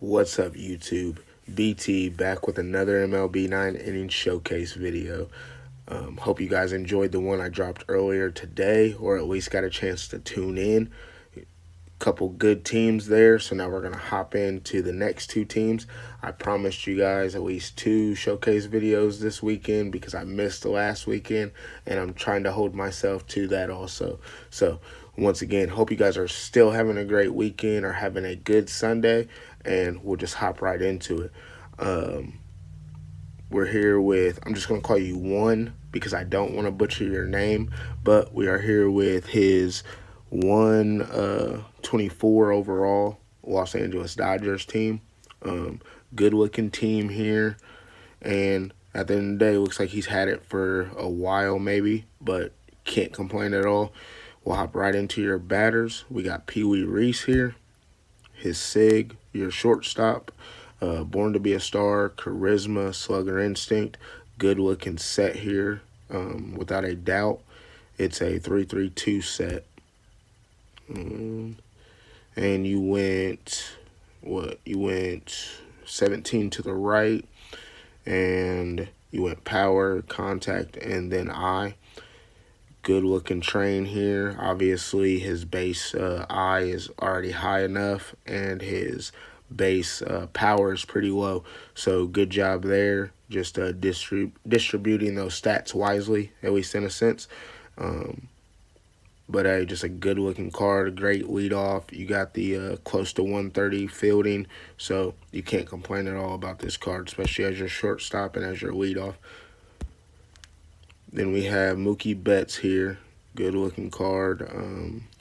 What's up, YouTube? BT back with another MlB9Innings showcase video. Hope you guys enjoyed the one I dropped earlier today, or at least got a chance to tune in. Couple good teams there, so now we're going to hop into the next two teams. I promised you guys at least two showcase videos this weekend because I missed the last weekend, and I'm trying to hold myself to that also. So once again, hope you guys are still having a great weekend or having a good Sunday, and we'll just hop right into it. We're here with, I'm just going to call you One because I don't want to butcher your name, but we are here with his 124 overall Los Angeles Dodgers team. Good looking team here, and at the end of the day, it looks like he's had it for a while maybe, but can't complain at all. We'll hop right into your batters. We got Pee-wee Reese here, his SIG, your shortstop, born to be a star, charisma, slugger instinct, good looking set here, without a doubt. It's a 3-3-2 set. And you went 17 to the right, and you went power, contact, and then eye. Good looking train here. Obviously his base eye is already high enough, and his base power is pretty low, so good job there. Just distributing those stats wisely, at least in a sense. But hey, just a good looking card, a great leadoff. You got the close to 130 fielding, so you can't complain at all about this card, especially as your shortstop and as your leadoff. Then we have Mookie Betts here, good looking card.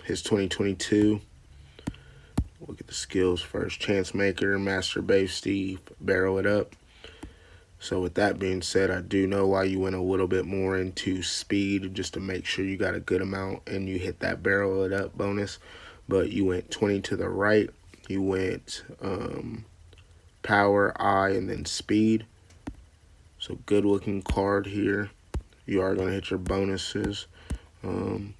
His 2022. Look at the skills first. Chance maker, master base, Steve, barrel it up. So with that being said, I do know why you went a little bit more into speed, just to make sure you got a good amount and you hit that barrel it up bonus. But you went 20 to the right. You went power, eye, and then speed. So good looking card here. You are going to hit your bonuses. You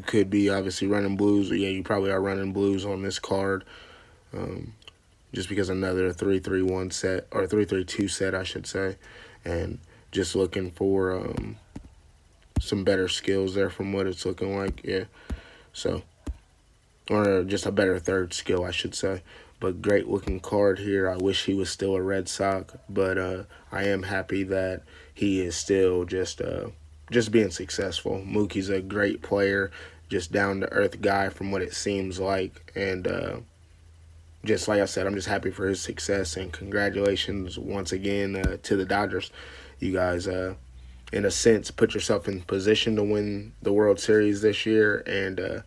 could be obviously running blues. Yeah, you probably are running blues on this card. Just because another 3-3-1 set, or 3-3-2 set, I should say. And just looking for some better skills there from what it's looking like. Yeah. So, or just a better third skill, I should say. But great looking card here. I wish he was still a Red Sox, but I am happy that he is still just being successful. Mookie's a great player, just down to earth guy from what it seems like, and just like I said, I'm just happy for his success, and congratulations once again to the Dodgers. You guys, in a sense, put yourself in position to win the World Series this year, and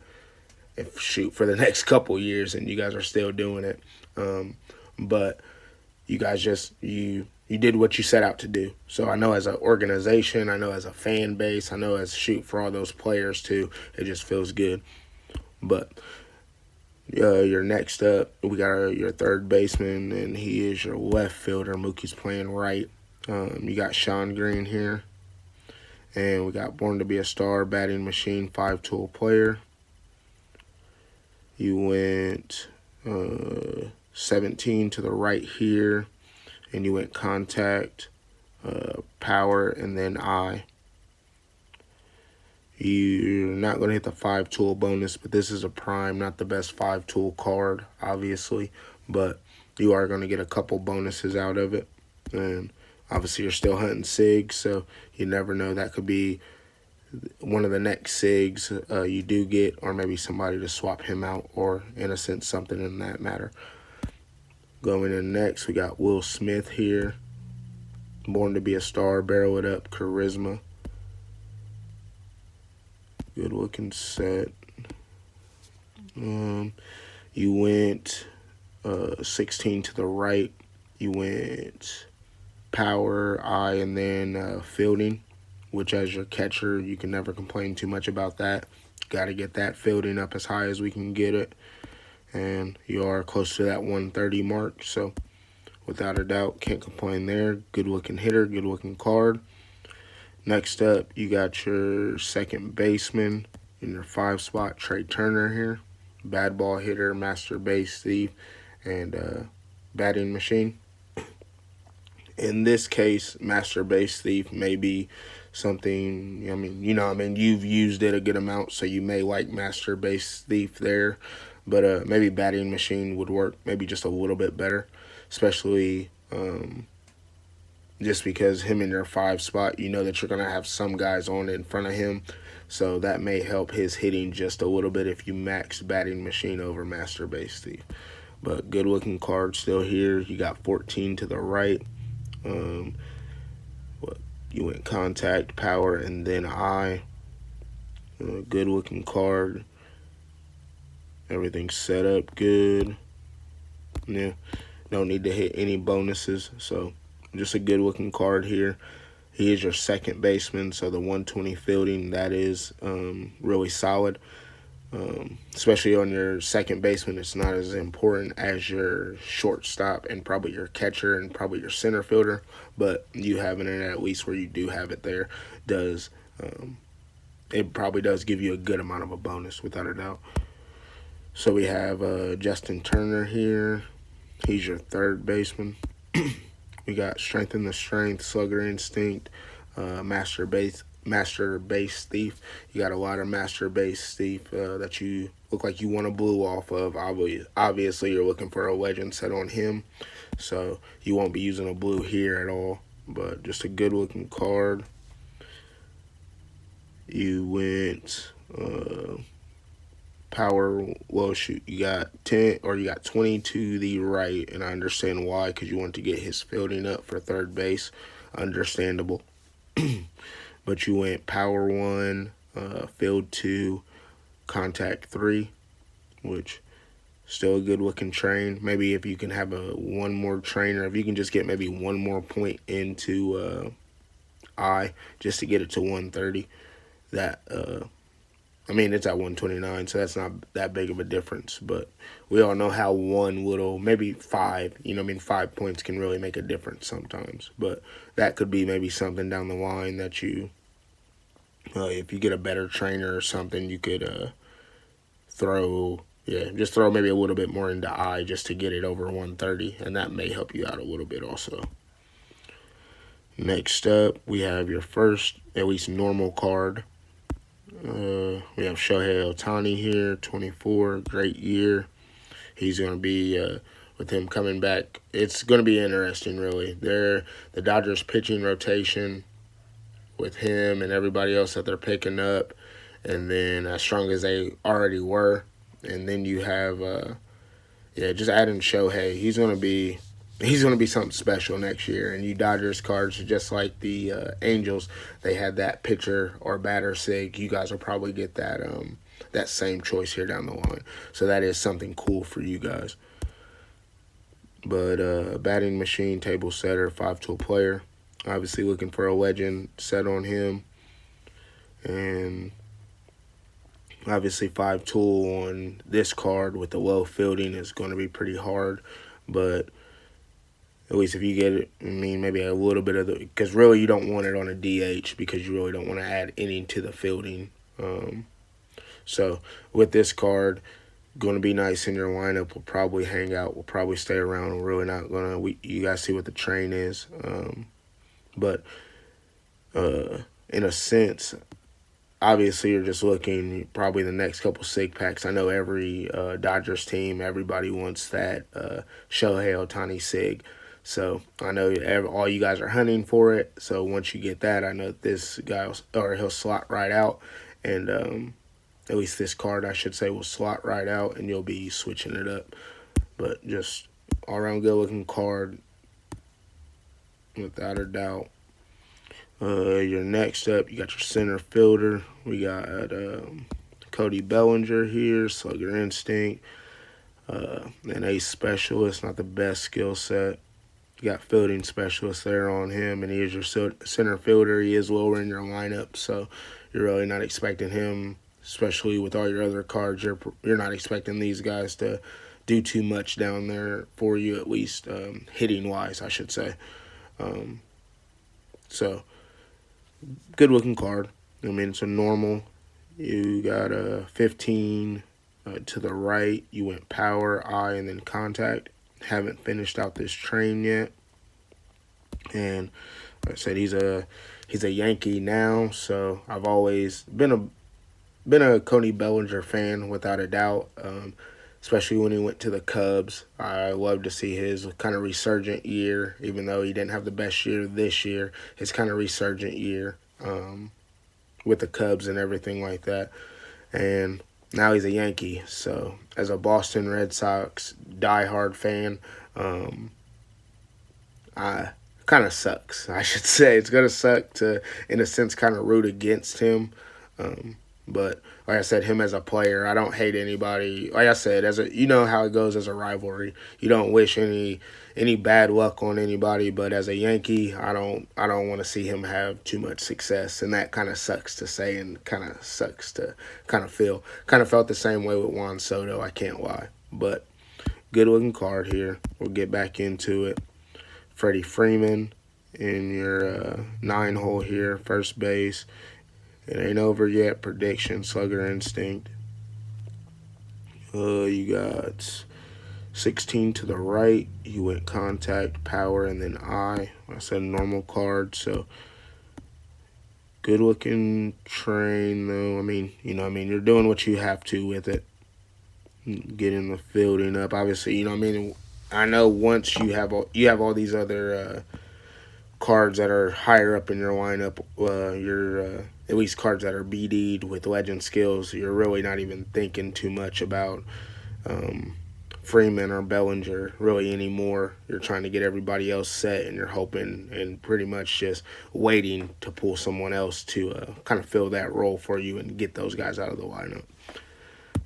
shoot for the next couple years, and you guys are still doing it. But you guys you did what you set out to do. So I know as an organization, I know as a fan base, I know as shoot for all those players too, it just feels good. But your next up, we got your third baseman, and he is your left fielder. Mookie's playing right. You got Sean Green here, and we got born to be a star, batting machine, 5-tool player. You went 17 to the right here, and you went contact, power, and then eye. You're not going to hit the 5-tool bonus, but this is a prime, not the best 5-tool card, obviously. But you are going to get a couple bonuses out of it. And obviously you're still hunting SIGs, so you never know. That could be one of the next SIGs you do get, or maybe somebody to swap him out, or in a sense something in that matter. Going in next, we got Will Smith here. Born to be a star, barrel it up, charisma. Good looking set. You went 16 to the right. You went power, eye, and then fielding, which as your catcher, you can never complain too much about that. Got to get that fielding up as high as we can get it. And you are close to that 130 mark, so without a doubt, can't complain there. Good looking hitter, good looking card. Next up, you got your second baseman in your 5 spot, Trey Turner here. bad ball hitter, master base thief, and batting machine. In this case, master base thief may be something. You've used it a good amount, so you may like master base thief there, but maybe batting machine would work maybe just a little bit better, especially just because him in your 5 spot, you know that you're gonna have some guys on in front of him, so that may help his hitting just a little bit if you max batting machine over master base thief. But good looking card still here. You got 14 to the right. Um, what you went contact, power, and then eye. Good looking card. Everything's set up good. Yeah, don't need to hit any bonuses. So just a good looking card here. He is your second baseman, so the 120 fielding, that is really solid. Especially on your second baseman, it's not as important as your shortstop and probably your catcher and probably your center fielder, but you having it at least where you do have it there does it probably does give you a good amount of a bonus without a doubt. So we have Justin Turner here. He's your third baseman. We got strength in the strength, slugger instinct, master base thief. You got a lot of master base thief that you look like you want a blue off of. Obviously, you're looking for a legend set on him, so you won't be using a blue here at all. But just a good looking card. You went power. Well, shoot, you got 10 or you got 20 to the right, and I understand why, because you want to get his fielding up for third base. Understandable. But you went power 1, field 2, contact 3, which still a good looking train. Maybe if you can have one more trainer, if you can just get maybe one more point into I just to get it to 130, that it's at 129, so that's not that big of a difference. But we all know how one little, maybe 5, 5 points can really make a difference sometimes. But that could be maybe something down the line that you, if you get a better trainer or something, you could just throw maybe a little bit more into I just to get it over 130, and that may help you out a little bit also. Next up, we have your first, at least normal card. We have Shohei Ohtani here, 24, great year. He's going to be, with him coming back, it's going to be interesting, really. The Dodgers pitching rotation with him and everybody else that they're picking up, and then as strong as they already were, and then you have, just adding Shohei. He's going to be something special next year. And you Dodgers cards, just like the Angels, they had that pitcher or batter sig. You guys will probably get that same choice here down the line. So that is something cool for you guys. But batting machine, table setter, 5-tool player. Obviously looking for a legend set on him. And obviously 5-tool on this card with the low fielding is going to be pretty hard. But at least if you get it, maybe a little bit of because really you don't want it on a DH because you really don't want to add any to the fielding. So with this card, going to be nice in your lineup. Will probably hang out. Will probably stay around. We're really not going to. You guys see what the train is. But in a sense, obviously you're just looking probably the next couple SIG packs. I know every Dodgers team, everybody wants that Shohei Ohtani SIG. So I know all you guys are hunting for it. So once you get that, I know this guy he'll slot right out, and at least this card I should say will slot right out, and you'll be switching it up. But just all around good looking card, without a doubt. Your next up, you got your center fielder. We got Cody Bellinger here, slugger instinct, an ace specialist, not the best skill set. You got fielding specialist there on him, and he is your center fielder. He is lower in your lineup, so you're really not expecting him, especially with all your other cards. You're not expecting these guys to do too much down there for you, at least hitting wise, I should say. So good looking card. It's a normal. You got a 15 To the right, you went power, eye, and then contact. Haven't finished out this train yet. And like I said, he's a Yankee now, so I've always been a Cody Bellinger fan without a doubt. Especially when he went to the Cubs. I love to see his kind of resurgent year, even though he didn't have the best year this year. His kind of resurgent year with the Cubs and everything like that. And now he's a Yankee. So as a Boston Red Sox diehard fan, I kind of sucks. I should say it's gonna suck to, in a sense, kind of root against him. But like I said, him as a player, I don't hate anybody. Like I said, as a, you know how it goes as a rivalry. You don't wish any bad luck on anybody. But as a Yankee, I don't want to see him have too much success, and that kind of sucks to say, and kind of sucks to kind of feel. Kind of felt the same way with Juan Soto. I can't lie. But good looking card here. We'll get back into it. Freddie Freeman in your 9-hole here, first base. It ain't over yet. Prediction, Slugger Instinct. You got 16 to the right. You went contact, power, and then eye. I said normal card, so good looking train though. I mean, you're doing what you have to with it. Getting the fielding up. Obviously, I know once you have all these other cards that are higher up in your lineup, at least cards that are BD'd with legend skills, you're really not even thinking too much about Freeman or Bellinger really anymore. You're trying to get everybody else set, and you're hoping and pretty much just waiting to pull someone else to kind of fill that role for you and get those guys out of the lineup.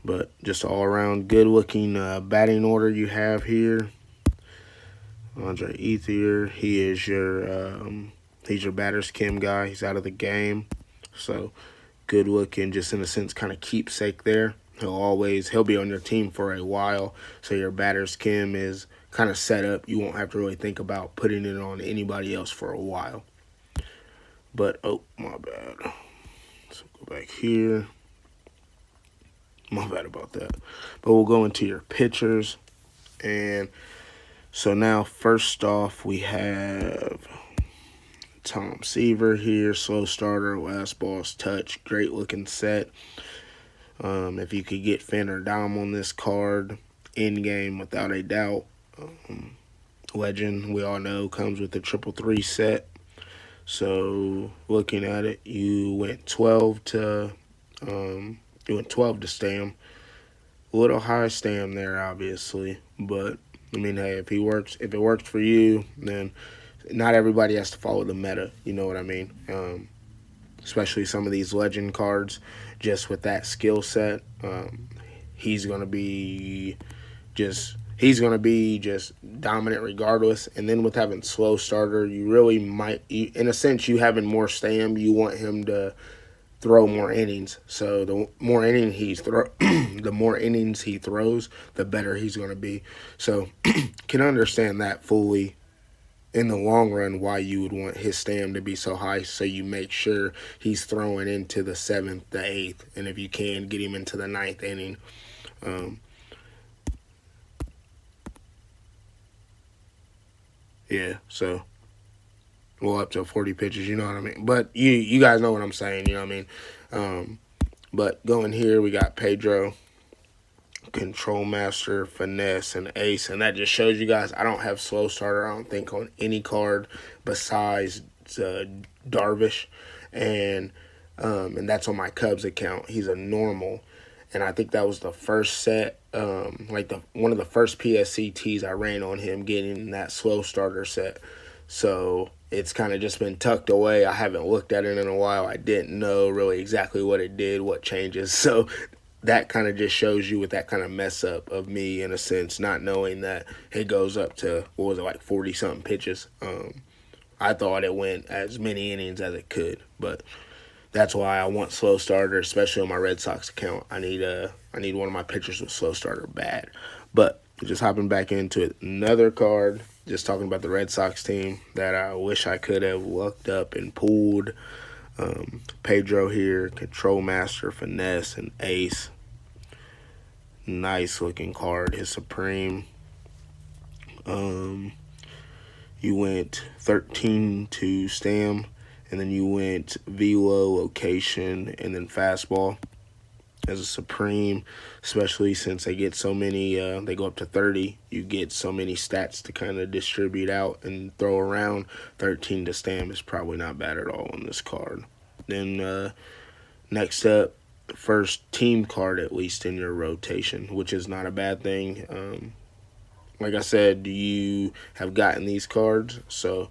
But just all around good looking batting order you have here. Andre Ethier, he's your batter's Kim guy. He's out of the game, so good looking. Just in a sense, kind of keepsake there. He'll be on your team for a while, so your batter's Kim is kind of set up. You won't have to really think about putting it on anybody else for a while. But oh, my bad. Let's go back here. My bad about that. But we'll go into your pitchers. And so now, first off, we have Tom Seaver here. Slow starter, last ball's touch. Great looking set. If you could get Finn or Dom on this card, in-game without a doubt. Legend, we all know, comes with the 3-3 set. So looking at it, you went 12 to Stam. A little high Stam there, obviously, but I mean, hey, if it works for you, then not everybody has to follow the meta. You know what I mean? Especially some of these legend cards, just with that skill set, he's gonna be just dominant regardless. And then with having slow starter, you really might, in a sense, you having more Stam, you want him to throw more innings. So the more innings he throws, the better he's going to be. So can understand that fully in the long run why you would want his Stam to be so high. So you make sure he's throwing into the 7th, the 8th, and if you can, get him into the 9th inning. Yeah, so well, up to 40 pitches, you know what I mean? But you guys know what I'm saying, you know what I mean? But going here, we got Pedro, Control Master, Finesse, and Ace. And that just shows you guys I don't have Slow Starter, I don't think, on any card besides Darvish. And that's on my Cubs account. He's a normal. And I think that was the first set, one of the first PSCTs I ran on him, getting that Slow Starter set. So it's kind of just been tucked away. I haven't looked at it in a while. I didn't know really exactly what it did, what changes. So that kind of just shows you with that kind of mess up of me, in a sense, not knowing that it goes up to, 40-something pitches. I thought it went as many innings as it could. But that's why I want slow starter, especially on my Red Sox account. I need one of my pitchers with slow starter bad. But just hopping back into it, another card. Just talking about the Red Sox team that I wish I could have looked up and pulled. Pedro here, Control Master, Finesse, and Ace. Nice looking card. His Supreme. You went 13 to Stam, and then you went Velo, Location, and then Fastball as a Supreme, especially since they get so many, they go up to 30. You get so many stats to kind of distribute out and throw around. 13 to Stam is probably not bad at all on this card. Then next up, first team card at least in your rotation, which is not a bad thing. Like I said, you have gotten these cards, so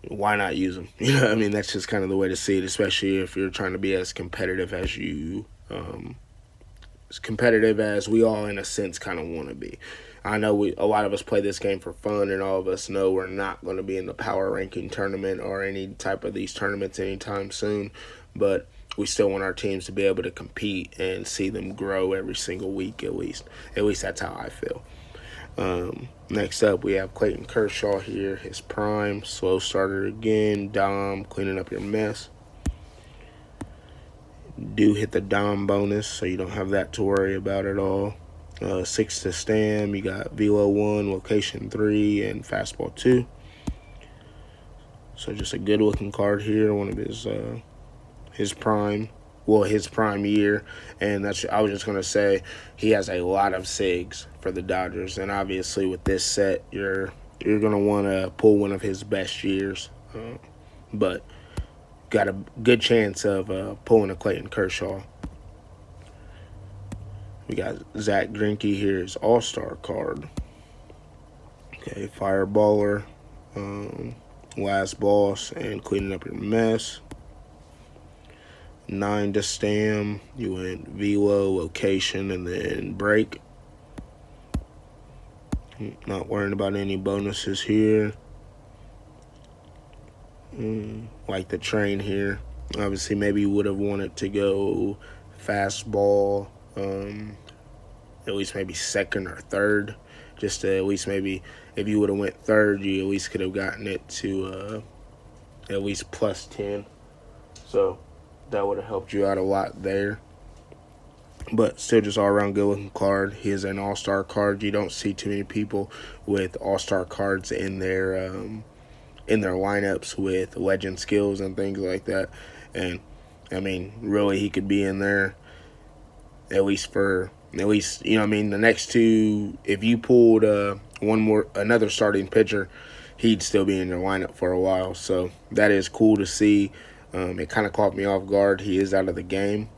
why not use them? You know what I mean? That's just kind of the way to see it, especially if you're trying to be as competitive as we all, in a sense, kind of want to be. I know a lot of us play this game for fun, and all of us know we're not going to be in the power ranking tournament or any type of these tournaments anytime soon, but we still want our teams to be able to compete and see them grow every single week at least. At least that's how I feel. Next up, we have Clayton Kershaw here. His prime, slow starter again, Dom, cleaning up your mess. Do hit the Dom bonus, so you don't have that to worry about at all. 6 to Stam, you got Velo 1, Location 3, and Fastball 2. So just a good looking card here, one of his prime. Well, his prime year, and I was just gonna say he has a lot of SIGs for the Dodgers, and obviously with this set, you're gonna want to pull one of his best years, but got a good chance of pulling a Clayton Kershaw. We got Zach Greinke here, his All-Star card. Okay, Fireballer, Last Boss, and Cleaning Up Your Mess. 9 to Stam, you went Velo, Location, and then Break. Not worrying about any bonuses here. Like the train here. Obviously, maybe you would have wanted to go Fastball, at least maybe second or third. Just to at least maybe, if you would have went third, you at least could have gotten it to at least plus 10. So that would have helped you out a lot there. But still just all-around good-looking card. He is an all-star card. You don't see too many people with all-star cards in their lineups with legend skills and things like that. And, I mean, really he could be in there at least, you know what I mean, the next two, if you pulled another starting pitcher, he'd still be in your lineup for a while. So that is cool to see. It kind of caught me off guard. He is out of the game,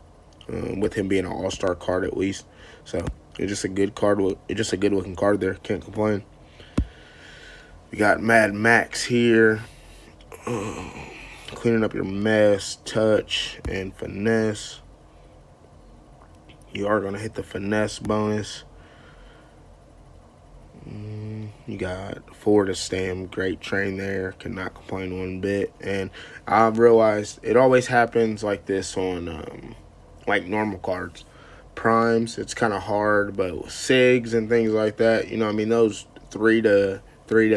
with him being an all-star card at least. So it's just a good card. It's just a good looking card there. Can't complain. We got Mad Max here. Cleaning up your mess, touch, and finesse. You are going to hit the finesse bonus. You got 4 to Stam, great train there, cannot complain one bit. And I've realized it always happens like this on like normal cards. Primes, it's kind of hard, but with SIGs and things like that, you know what I mean, those 3 to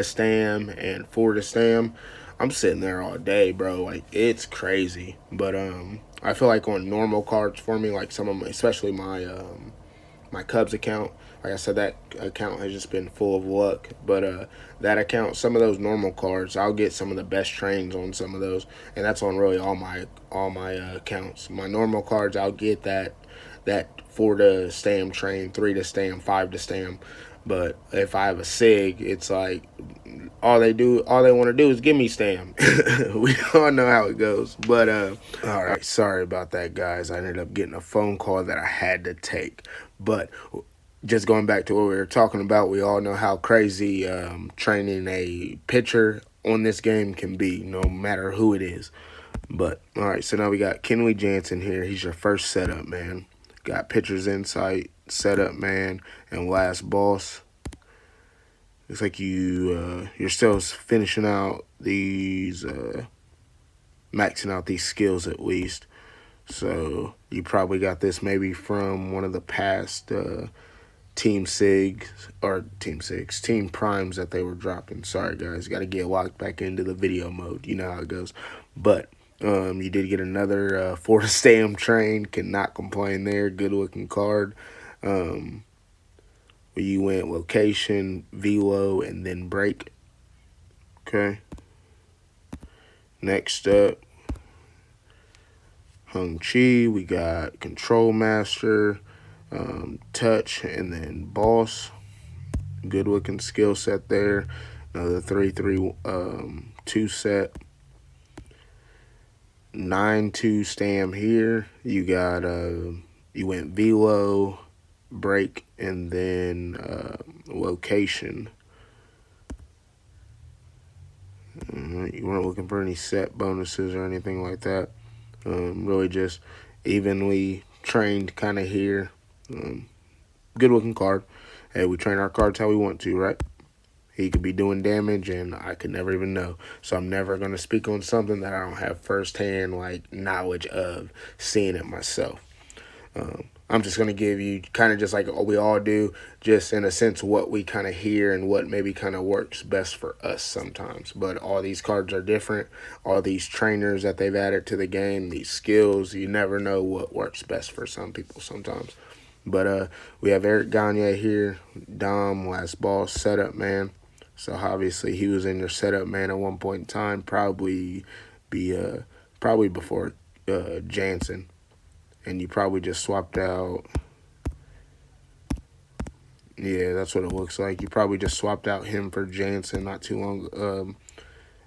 Stam and 4 to Stam, I'm sitting there all day, bro. Like, it's crazy. But I feel like on normal cards for me, like some of my, especially my Cubs account, like I said, that account has just been full of luck. But that account, some of those normal cards, I'll get some of the best trains on some of those, and that's on really all my accounts. My normal cards, I'll get that 4 to Stam train, 3 to Stam, 5 to Stam. But if I have a SIG, it's like all they want to do is give me Stam. We all know how it goes. But all right, sorry about that, guys. I ended up getting a phone call that I had to take. But just going back to what we were talking about, we all know how crazy training a pitcher on this game can be, no matter who it is. But all right, so now we got Kenley Jansen here. He's your first setup man. Got pitcher's insight, setup man, and last boss. Looks like you're still finishing out these, maxing out these skills at least. So you probably got this maybe from one of the past team primes that they were dropping. Sorry guys, got to get locked back into the video mode. You know how it goes. But you did get another 4 to Stam train. Cannot complain there. Good looking card. you went location, velo, and then break. Okay. Next up, Hung Chi. We got Control Master, Touch, and then Boss. Good looking skill set there. Another 3-3-2 set. 9-2 stam here. You got you went velo, break, and then location. You weren't looking for any set bonuses or anything like that. Really just evenly trained kind of here. Good looking card. Hey, we train our cards how we want to, right? He could be doing damage, and I could never even know. So I'm never going to speak on something that I don't have firsthand, like, knowledge of seeing it myself. I'm just going to give you kind of just like we all do, just in a sense what we kind of hear and what maybe kind of works best for us sometimes. But all these cards are different. All these trainers that they've added to the game, these skills, you never know what works best for some people sometimes. But we have Eric Gagne here, Dom, last ball, setup man. So obviously he was in your setup man at one point in time, probably before Jansen. And you probably just swapped out. Yeah, that's what it looks like. You probably just swapped out him for Jansen not too long,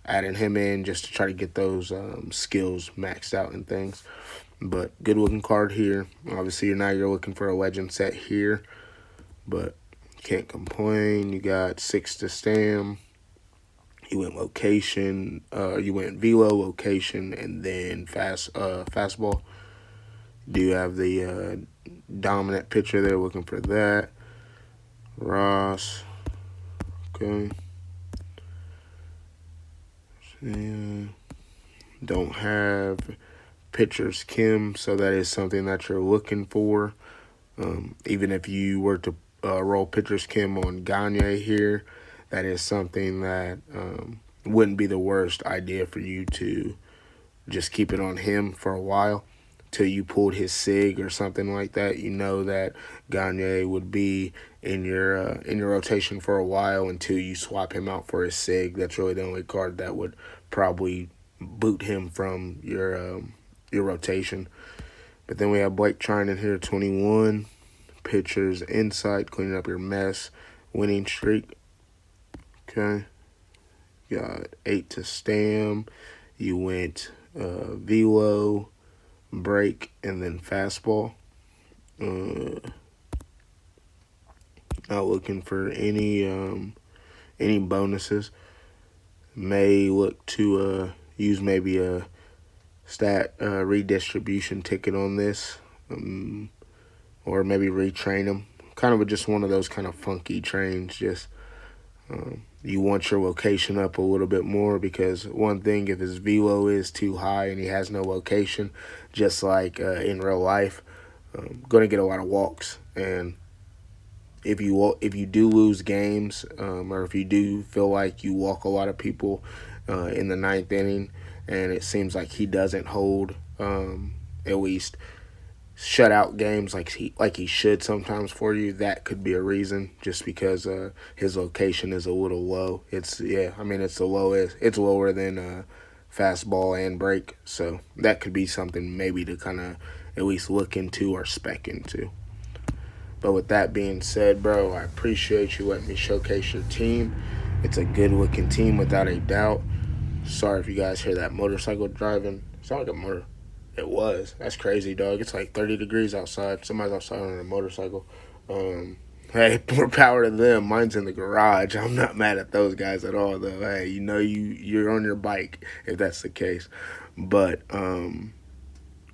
adding him in just to try to get those skills maxed out and things. But good looking card here. Obviously, you're looking for a legend set here, but can't complain. You got 6 to stam. You went location. You went velo, location, and then fastball. Do you have the dominant pitcher there? Looking for that. Ross. Okay. Yeah. Don't have pitchers Kim, so that is something that you're looking for. Even if you were to roll pitchers Kim on Gagne here, that is something that wouldn't be the worst idea for you to just keep it on him for a while till you pulled his SIG or something like that. You know that Gagne would be in your rotation for a while until you swap him out for his SIG. That's really the only card that would probably boot him from your rotation. But then we have Blake Trinan here, 21. Pitchers Insight, cleaning up your mess. Winning streak. Okay. Got 8 to stam. You went velo, break, and then fastball. Not looking for any bonuses. May look to use maybe a stat redistribution ticket on this, or maybe retrain him. Kind of just one of those kind of funky trains. Just you want your location up a little bit more, because one thing, if his velo is too high and he has no location, just like in real life, going to get a lot of walks. And if you do lose games, or if you do feel like you walk a lot of people in the 9th inning, and it seems like he doesn't hold at least shutout games like he should sometimes for you, that could be a reason, just because his location is a little low. It's the lowest. It's lower than fastball and break, so that could be something maybe to kind of at least look into or spec into. But with that being said, bro, I appreciate you letting me showcase your team. It's a good-looking team without a doubt. Sorry if you guys hear that motorcycle driving. It's not like a motor. It was. That's crazy, dog. It's like 30 degrees outside. Somebody's outside on a motorcycle. Hey, more power to them. Mine's in the garage. I'm not mad at those guys at all, though. Hey, you're on your bike if that's the case. But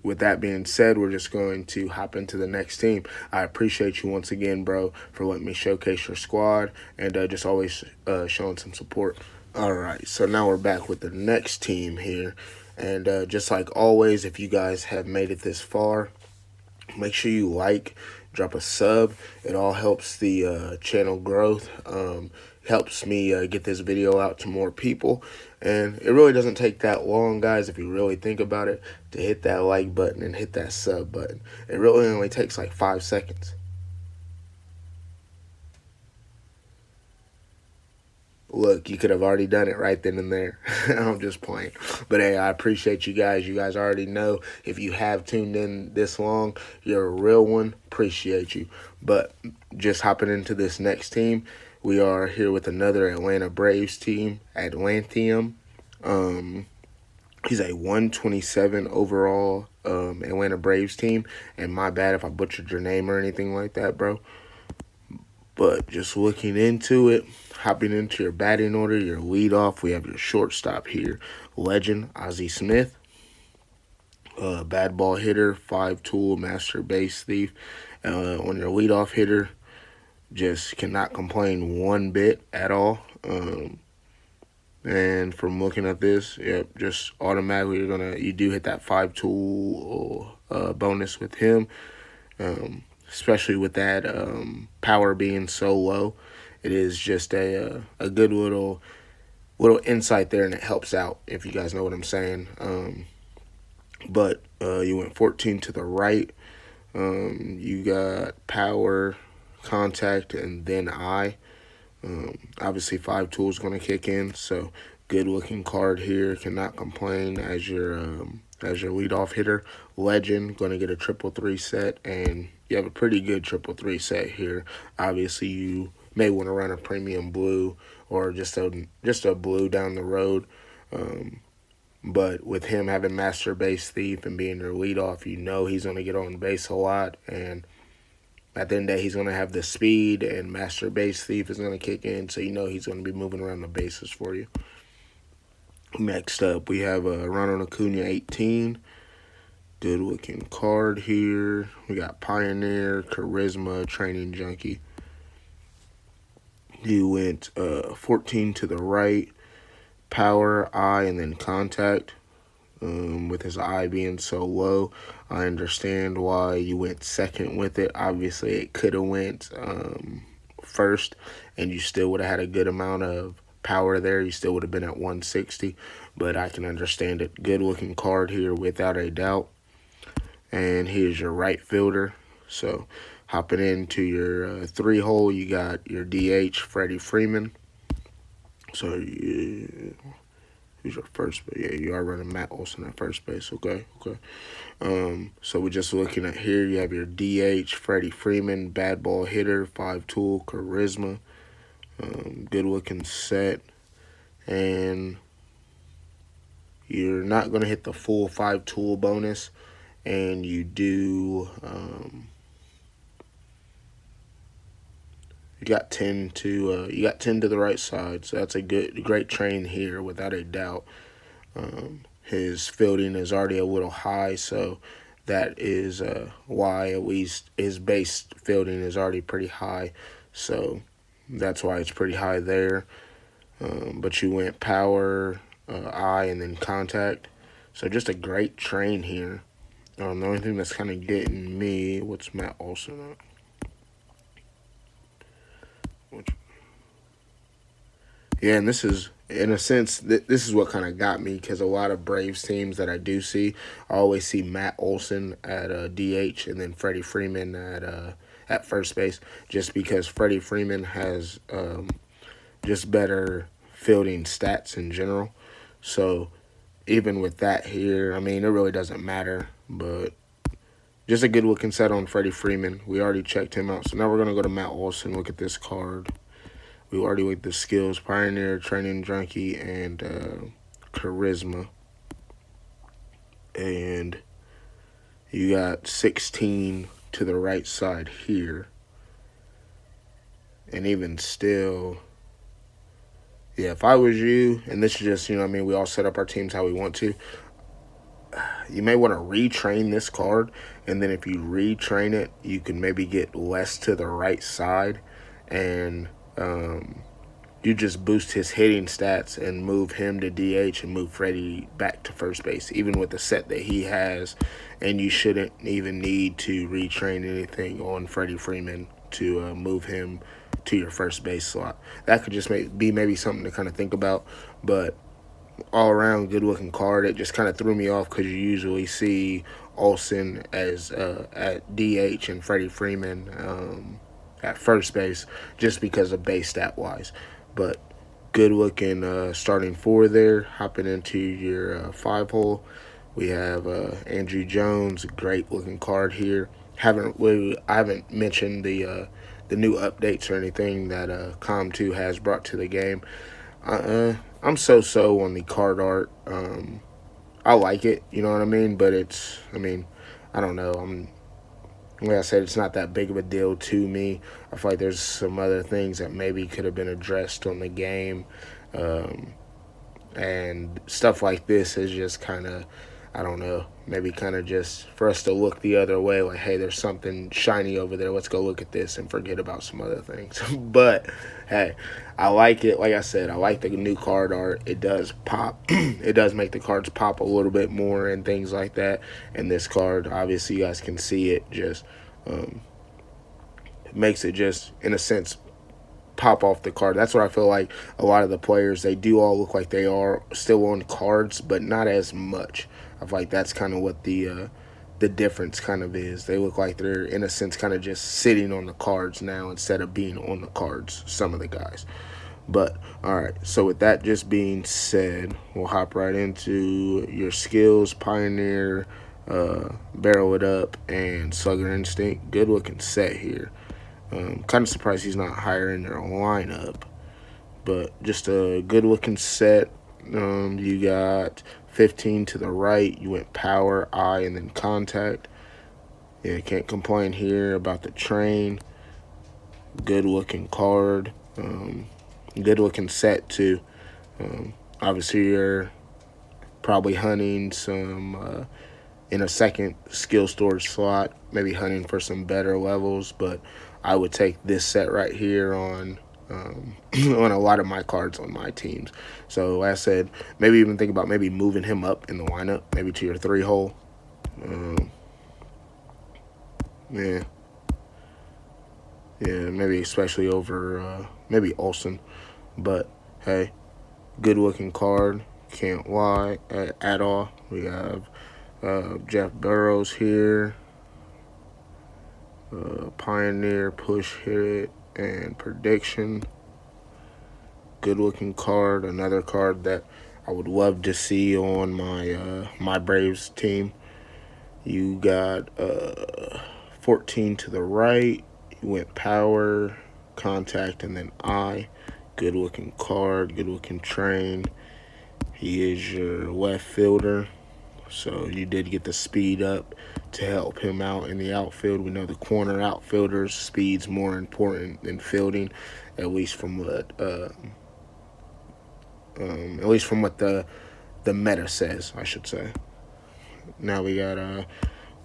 with that being said, we're just going to hop into the next team. I appreciate you once again, bro, for letting me showcase your squad and just always showing some support. All right, so now we're back with the next team here. And just like always, if you guys have made it this far, make sure you like, drop a sub. It all helps the channel growth, helps me get this video out to more people. And it really doesn't take that long, guys, if you really think about it, to hit that like button and hit that sub button. It really only takes like 5 seconds. Look, you could have already done it right then and there. I'm just playing. But hey, I appreciate you guys. You guys already know if you have tuned in this long, you're a real one. Appreciate you. But just hopping into this next team, we are here with another Atlanta Braves team, Atlantanim. Um, he's a 127 overall Atlanta Braves team. And my bad if I butchered your name or anything like that, bro. But just looking into it, hopping into your batting order, your leadoff, we have your shortstop here, legend Ozzie Smith, bad ball hitter, 5-tool, master base thief. On your leadoff hitter, just cannot complain one bit at all. And from looking at this, yep, just automatically you do hit that 5-tool bonus with him. Especially with that power being so low. It is just a good little insight there, and it helps out if you guys know what I'm saying. But you went 14 to the right. You got power, contact, and then eye. Obviously, 5-tool is going to kick in, so good looking card here. Cannot complain as your leadoff hitter. Legend going to get a 3-3 set, and you have a pretty good 3-3 set here. Obviously, you may want to run a premium blue or just a blue down the road. But with him having master base thief and being your leadoff, you know he's going to get on base a lot, and at the end of the day, he's going to have the speed, and master base thief is going to kick in, so you know he's going to be moving around the bases for you. Next up, we have Ronald Acuna 18. Good looking card here. We got Pioneer, Charisma, Training Junkie. You went 14 to the right, power, eye, and then contact. With his eye being so low, I understand why you went second with it. Obviously, it could have went first, and you still would have had a good amount of power there. You still would have been at 160, but I can understand it. Good looking card here without a doubt. And here's your right fielder. So hopping into your 3-hole, you got your DH, Freddie Freeman. So who's your first base? Yeah, you are running Matt Olson at first base. Okay. So we're just looking at here. You have your DH, Freddie Freeman, bad ball hitter, 5-tool, charisma. Good looking set. And you're not going to hit the full 5-tool bonus. And you do, you got 10 to the right side. So that's a great train here without a doubt. His fielding is already a little high, so that is why at least his base fielding is already pretty high. So that's why it's pretty high there. But you went power, eye, and then contact. So just a great train here. The only thing that's kind of getting me, what's Matt Olson at? Yeah, and this is, in a sense, this is what kind of got me, because a lot of Braves teams that I do see, I always see Matt Olson at DH and then Freddie Freeman at first base, just because Freddie Freeman has just better fielding stats in general. So even with that here, I mean, it really doesn't matter, but just a good looking set on Freddie Freeman. We already checked him out. So now we're going to go to Matt Olson. Look at this card. We already looked at the skills, Pioneer, Training Junkie, and Charisma. And you got 16 to the right side here. And even still, yeah, if I was you, and this is just, we all set up our teams how we want to, you may want to retrain this card, and then if you retrain it, you can maybe get less to the right side, and you just boost his hitting stats and move him to DH and move Freddie back to first base, even with the set that he has, and you shouldn't even need to retrain anything on Freddie Freeman to move him to your first base slot. That could just be maybe something to kind of think about, but all around good looking card. It just kind of threw me off because you usually see Olson as at DH and Freddie Freeman at first base just because of base stat wise. But good looking starting four there. Hopping into your 5 hole, we have Andrew Jones, a great looking card here. I haven't mentioned the new updates or anything that Com2 has brought to the game. I'm so on the card art. I like it, you know what I mean? But I don't know. Like I said, it's not that big of a deal to me. I feel like there's some other things that maybe could have been addressed on the game. Um, and stuff like this is just kind of, I don't know, maybe kind of just for us to look the other way, like, hey, there's something shiny over there, let's go look at this and forget about some other things. But hey, I like it. Like I said, I like the new card art. It does pop. It does make the cards pop a little bit more and things like that. And this card, obviously you guys can see it, just makes it just, in a sense, pop off the card. That's what I feel like a lot of the players, they do all look like they are still on cards, but not as much. I feel like that's kind of what the difference kind of is. They look like they're, in a sense, kind of just sitting on the cards now instead of being on the cards, some of the guys. But all right, so with that just being said, we'll hop right into your skills. Pioneer, Barrel It Up, and Slugger Instinct. Good looking set here. Kind of surprised he's not higher in their lineup, but just a good looking set. You got 15 to the right. You went Power, Eye, and then Contact. Yeah, can't complain here about the Train. Good looking card. Good looking set too. Obviously you're probably hunting some in a second skill storage slot, maybe hunting for some better levels, but I would take this set right here on on a lot of my cards on my teams. So like I said, maybe even think about maybe moving him up in the lineup, maybe to your 3 hole. Yeah, maybe especially over maybe Olsen. But hey, good looking card, can't lie at all. We have Jeff Burrows here, Pioneer, Push Hit, and Prediction. Good looking card. Another card that I would love to see on my Braves team. You got 14 to the right. You went Power, Contact, and then Eye. Good looking card. Good looking Train. He is your left fielder, so you did get the speed up to help him out in the outfield. We know the corner outfielders, speed's more important than fielding, at least from what the meta says, I should say. Now we got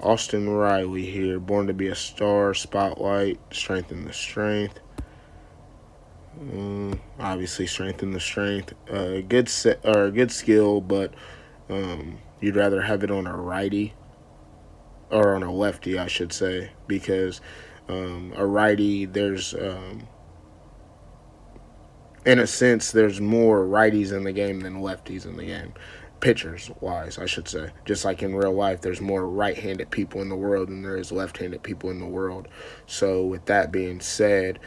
Austin Riley here, Born to be a Star, Spotlight, Strengthen the Strength. Obviously, strengthen the strength. Good set or good skill, but you'd rather have it on a righty or on a lefty, I should say, because a righty, there's in a sense there's more righties in the game than lefties in the game. Pitchers wise, I should say. Just like in real life, there's more right-handed people in the world than there is left-handed people in the world. So with that being said,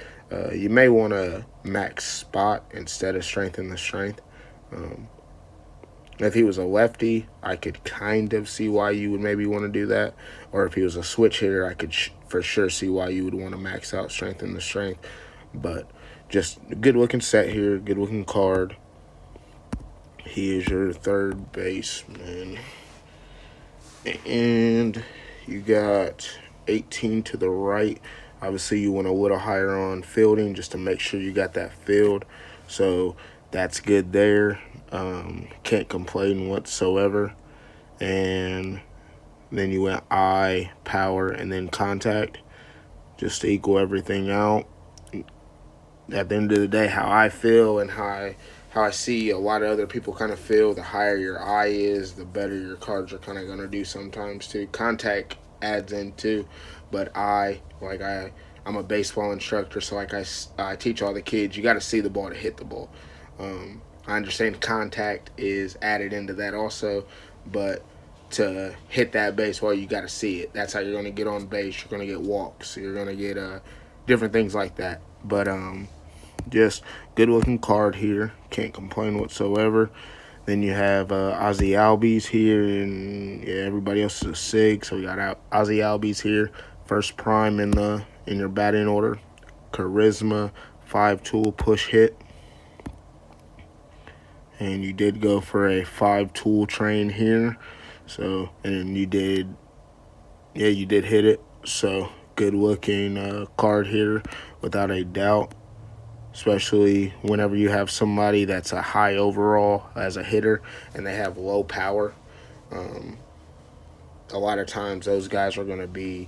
you may want to max spot instead of strengthen the strength. If he was a lefty, I could kind of see why you would maybe want to do that. Or if he was a switch hitter, I could for sure see why you would want to max out strengthen the strength. But just a good-looking set here, good-looking card. He is your third baseman. And you got 18 to the right. Obviously, you want a little higher on fielding just to make sure you got that field. So that's good there. Can't complain whatsoever. And then you went Eye, Power, and then Contact just to equal everything out. At the end of the day, how I feel and how I see a lot of other people kind of feel, the higher your eye is, the better your cards are kind of going to do sometimes too. Contact adds in too, but I'm a baseball instructor, so like I teach all the kids, you got to see the ball to hit the ball. I understand contact is added into that also, but to hit that baseball, you got to see it. That's how you're going to get on base. You're going to get walks. You're going to get different things like that. But just good looking card here. Can't complain whatsoever. Then you have Ozzy Albies here, and yeah, everybody else is a SIG. So we got Ozzy Albies here, first prime in your batting order. Charisma, 5-tool push hit, and you did go for a 5-tool train here. So and you did, yeah, you did hit it. So good looking card here, without a doubt. Especially whenever you have somebody that's a high overall as a hitter and they have low power. Um, a lot of times those guys are going to be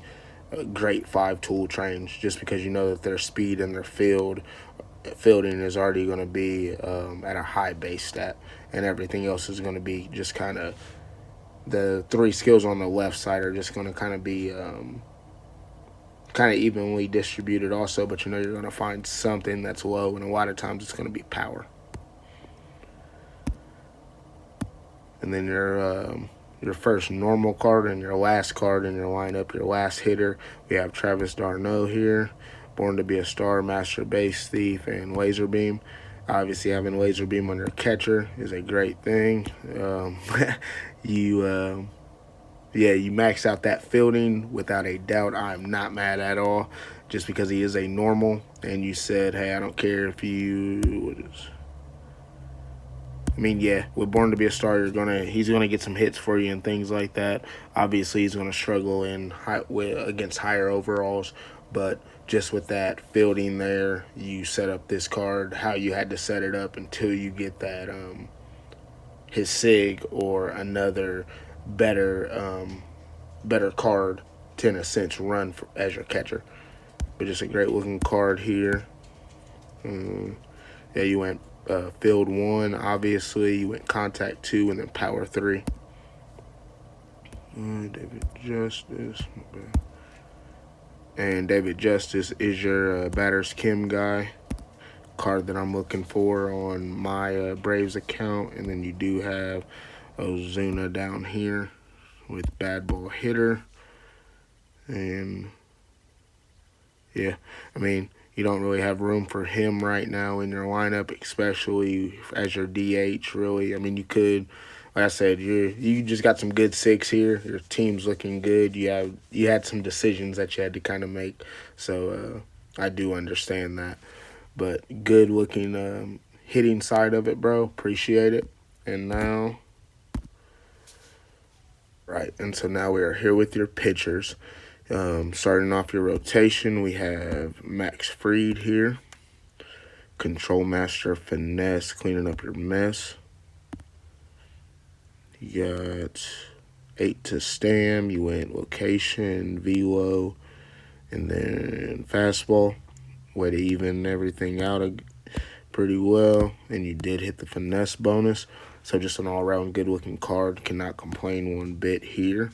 great 5-tool trains just because you know that their speed and their fielding is already going to be at a high base stat, and everything else is going to be just kind of the three skills on the left side are just going to kind of be kind of evenly distributed also, but you know you're going to find something that's low, and a lot of times it's going to be power. And then your first normal card and your last card in your lineup, your last hitter, we have Travis d'Arnaud here, Born to Be a Star, Master Base Thief, and Laser Beam. Obviously, having Laser Beam on your catcher is a great thing. You yeah, you max out that fielding without a doubt. I'm not mad at all, just because he is a normal, and you said, hey, I don't care if you. I mean, yeah, with Born to Be a Star, he's gonna get some hits for you and things like that. Obviously, he's gonna struggle against higher overalls, but just with that fielding there, you set up this card how you had to set it up until you get that his SIG or another better card to, in a sense, as your catcher. But just a great looking card here. Yeah, you went field 1, obviously. You went contact 2 and then power 3. David Justice. And David Justice is your batter's Kim guy. Card that I'm looking for on my Braves account. And then you do have Ozuna down here with bad ball hitter. And yeah, I mean, you don't really have room for him right now in your lineup, especially as your DH, really. I mean, you could, like I said, you just got some good SIGs here. Your team's looking good. You had some decisions that you had to kind of make. So I do understand that. But good looking hitting side of it, bro. Appreciate it. And now, right, and so now we are here with your pitchers. Starting off your rotation, we have Max Fried here. Control Master, Finesse, cleaning up your mess. You got 8 to Stam. You went Location, Velo, and then Fastball. Way to even everything out pretty well. And you did hit the Finesse bonus. So just an all-around good-looking card. Cannot complain one bit here.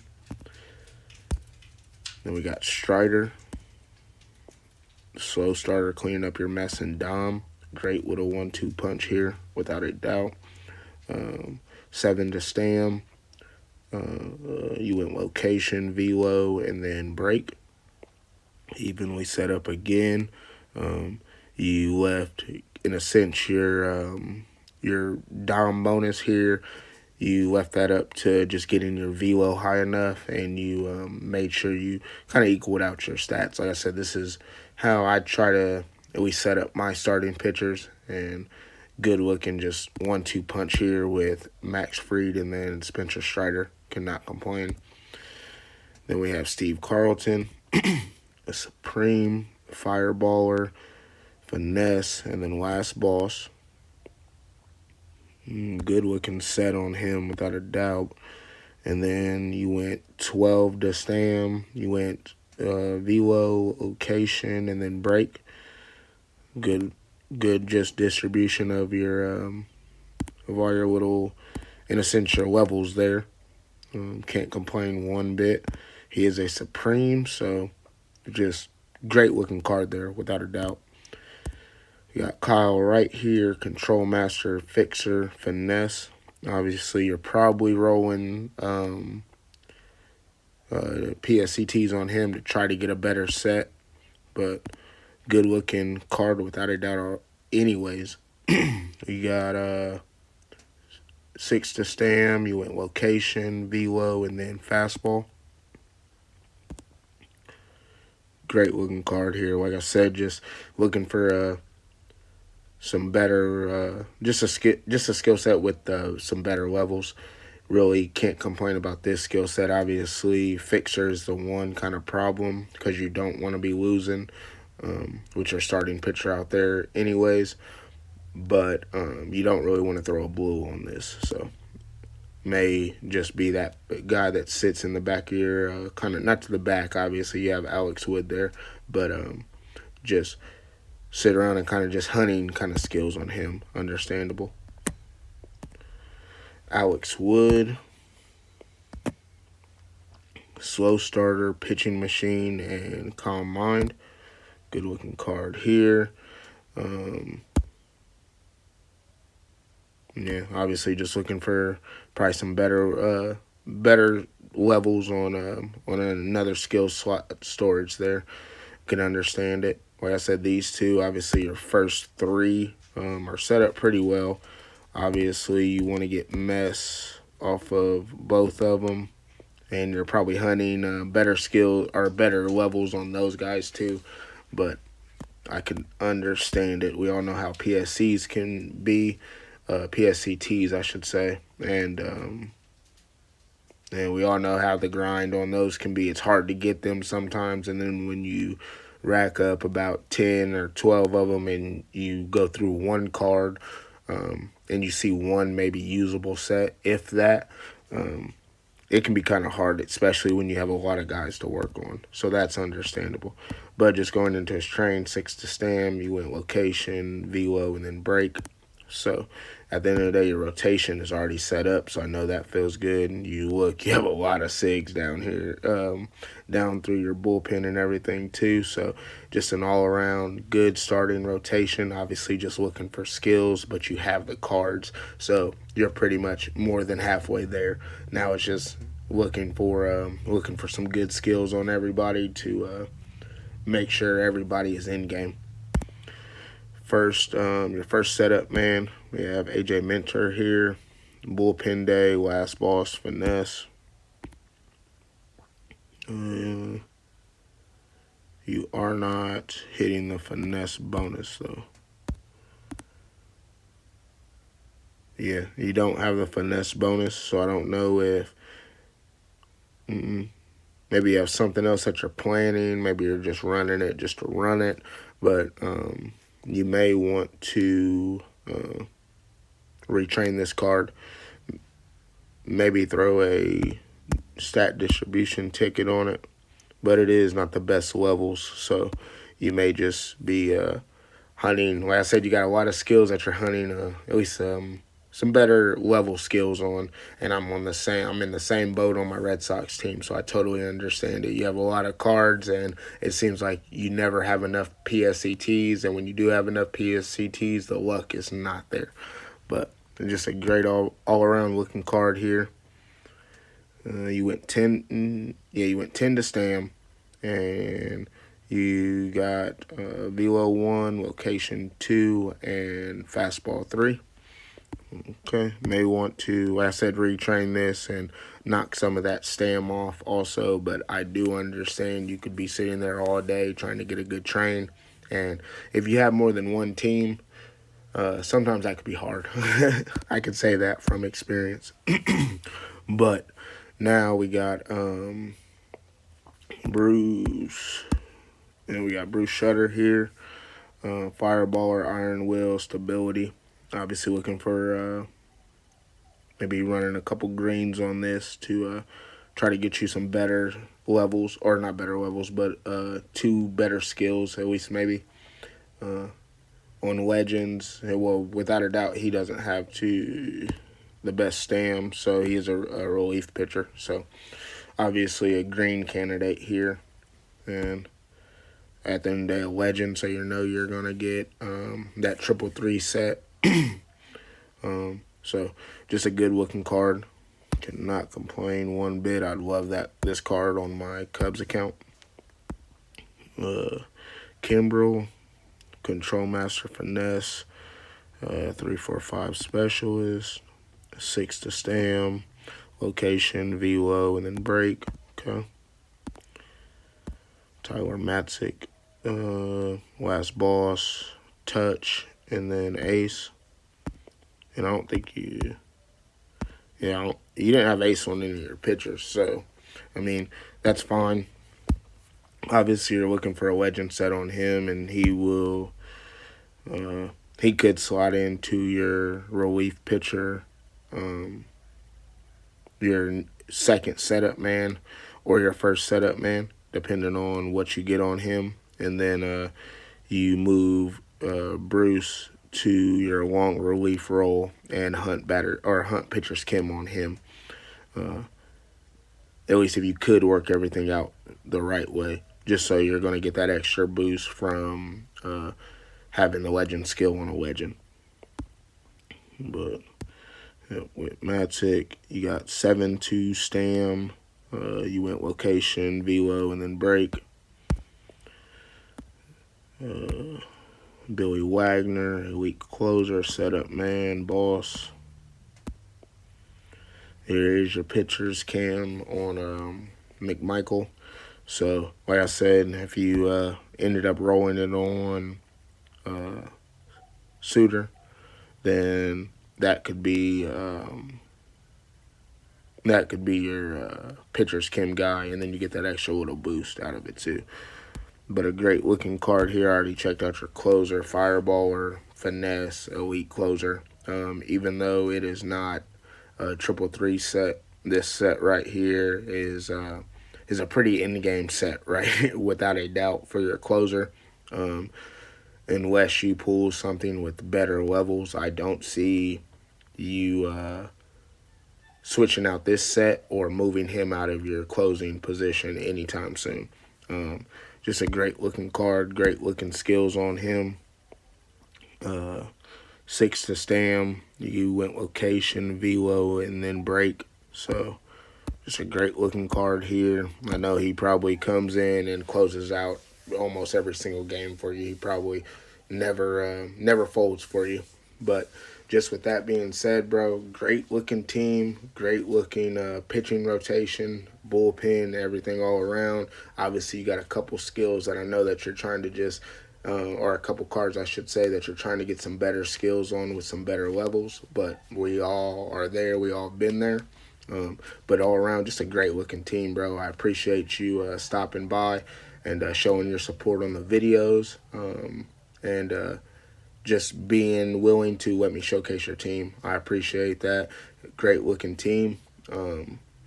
Then we got Strider. Slow starter, cleaning up your mess, and Dom. Great little 1-2 punch here, without a doubt. 7 to Stam. You went Location, Velo, and then Break. Evenly set up again. You left, in a sense, your Dom bonus here. You left that up to just getting your velo high enough, and you made sure you kind of equaled out your stats. Like I said, this is how I try to at least set up my starting pitchers, and good looking just 1-2 punch here with Max Fried and then Spencer Strider. Cannot complain. Then we have Steve Carlton, a Supreme, Fireballer, Finesse, and then Last Boss. Good looking set on him, without a doubt. And then you went 12 to Stam. You went Velo, Location, and then Break. Good just distribution of all your little, in a sense, your levels there. Can't complain one bit. He is a Supreme, so just great looking card there, without a doubt. You got Kyle right here, Control Master, Fixer, Finesse. Obviously, you're probably rolling PSCTs on him to try to get a better set. But good-looking card, without a doubt, anyways, you got 6 to stam. You went location, velo, and then fastball. Great looking card here. Like I said, just looking for some better, just a skill set with some better levels. Really can't complain about this skill set. Obviously, fixer is the one kind of problem because you don't want to be losing, with your starting pitcher out there anyways. But you don't really want to throw a blue on this. So may just be that guy that sits in the back of your kind of, not to the back, obviously you have Alex Wood there, but just sit around and kind of just hunting kind of skills on him. Understandable. Alex Wood, slow starter, pitching machine, and calm mind. Good looking card here. Yeah, obviously just looking for probably some better levels on another skill slot storage there. Can understand it. Like I said, these two, obviously your first 3 are set up pretty well. Obviously, you want to get mess off of both of them, and you're probably hunting better skill or better levels on those guys too. But I can understand it. We all know how PSCs can be, PSCTs, I should say, and we all know how the grind on those can be. It's hard to get them sometimes, and then when you rack up about 10 or 12 of them and you go through one card and you see one maybe usable set, if that, it can be kind of hard, especially when you have a lot of guys to work on. So that's understandable. But just going into his train, 6 to stam, you went location, velo, and then break. So at the end of the day, your rotation is already set up, so I know that feels good. And you have a lot of SIGs down here, down through your bullpen and everything too. So just an all-around good starting rotation. Obviously just looking for skills, but you have the cards, so you're pretty much more than halfway there. Now it's just looking for some good skills on everybody to make sure everybody is in game. Your first setup, man, we have AJ Minter here. Bullpen day, last boss, finesse. You are not hitting the finesse bonus, though. Yeah, you don't have the finesse bonus, so I don't know if maybe you have something else that you're planning. Maybe you're just running it just to run it, but you may want to retrain this card. Maybe throw a stat distribution ticket on it, but it is not the best levels, so you may just be hunting. Like I said, you got a lot of skills that you're hunting, at least some better level skills on, and I'm in the same boat on my Red Sox team, so I totally understand it. You have a lot of cards, and it seems like you never have enough PSCTs, and when you do have enough PSCTs, the luck is not there. But just a great all-around looking card here. You went 10 to stam, and you got velo 1, location 2, and fastball 3. Okay, may want to, like I said, retrain this and knock some of that stam off also, but I do understand you could be sitting there all day trying to get a good train, and if you have more than one team, sometimes that could be hard. I could say that from experience. But now we got Bruce, and we got Bruce Shutter here, fireballer, iron will, stability. Obviously looking for maybe running a couple greens on this to try to get you some better levels, or not better levels, but 2 better skills at least maybe. On Legends, well, without a doubt, he doesn't have the best stam, so he is a relief pitcher. So obviously a green candidate here, and at the end of the day, a legend, so you know you're gonna get that 3-3 set. So just a good looking card. Cannot complain one bit. I'd love this card on my Cubs account. Kimbrel, Control Master, Finesse, 3-4-5 Specialist, 6 to Stam, Location, Velo, and then Break. Okay. Tyler Matzik, Last Boss, Touch, and then Ace. And I don't think you didn't have Ace on any of your pictures, so I mean that's fine. Obviously, you're looking for a legend set on him, and he could slot into your relief pitcher, your second setup man, or your first setup man, depending on what you get on him. And then you move Bruce to your long relief role and hunt pitcher's Kim on him. At least if you could work everything out the right way, just so you're going to get that extra boost from having the legend skill on a legend. But with Matzik, you got 7 to Stam. You went Location, Velo, and then Break. Billy Wagner, elite closer, setup man, boss. Here is your pitcher's Cam on McMichael. So, like I said, if you ended up rolling it on Suter, then that could be your pitcher's Kim guy, and then you get that extra little boost out of it too. But a great looking card here. I already checked out your closer, Fireballer, Finesse, elite closer. Even though it is not a 3-3 set, this set right here is a pretty in-game set, right? Without a doubt for your closer. Unless you pull something with better levels, I don't see you switching out this set or moving him out of your closing position anytime soon. Just a great looking card, great looking skills on him. 6 to Stam, you went Location, Velo, and then Break. So just a great looking card here. I know he probably comes in and closes out almost every single game for you. He probably never folds for you. But just with that being said, bro, great looking team, great looking pitching rotation, bullpen, everything all around. Obviously, you got a couple skills that I know that you're trying to just, or a couple cards, I should say, that you're trying to get some better skills on with some better levels. But we all are there. We all been there. But all around, just a great looking team, bro. I appreciate you stopping by and showing your support on the videos. And just being willing to let me showcase your team. I appreciate that. Great looking team.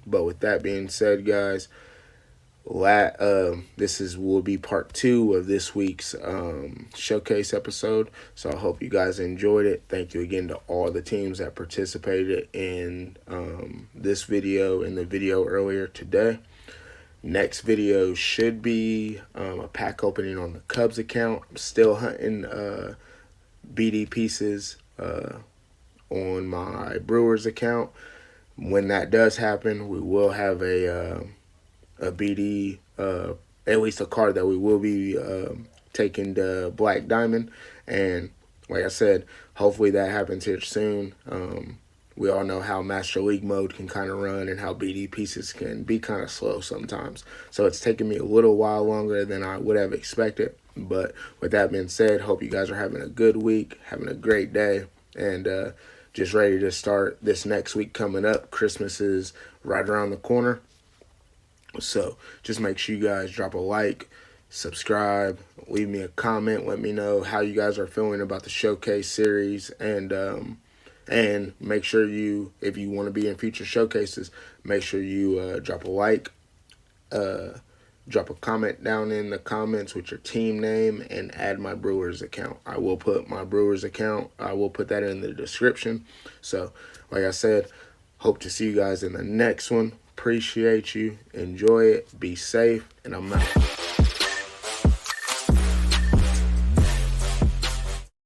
But with that being said, guys, this will be part 2 of this week's showcase episode. So I hope you guys enjoyed it. Thank you again to all the teams that participated in this video and the video earlier today. Next video should be a pack opening on the Cubs account. I'm still hunting BD pieces on my Brewers account. When that does happen, we will have a BD, at least a card that we will be taking to Black Diamond. And like I said, hopefully that happens here soon. We all know how Master League mode can kind of run and how BD pieces can be kind of slow sometimes. So it's taken me a little while longer than I would have expected. But with that being said, hope you guys are having a good week, having a great day, and just ready to start this next week coming up. Christmas is right around the corner. So just make sure you guys drop a like, subscribe, leave me a comment, let me know how you guys are feeling about the showcase series, and make sure you, if you want to be in future showcases, make sure you drop a like, drop a comment down in the comments with your team name, and add my Brewers account. I will put my Brewers account, I will put that in the description. So like I said, hope to see you guys in the next one. Appreciate you. Enjoy it. Be safe. And I'm out.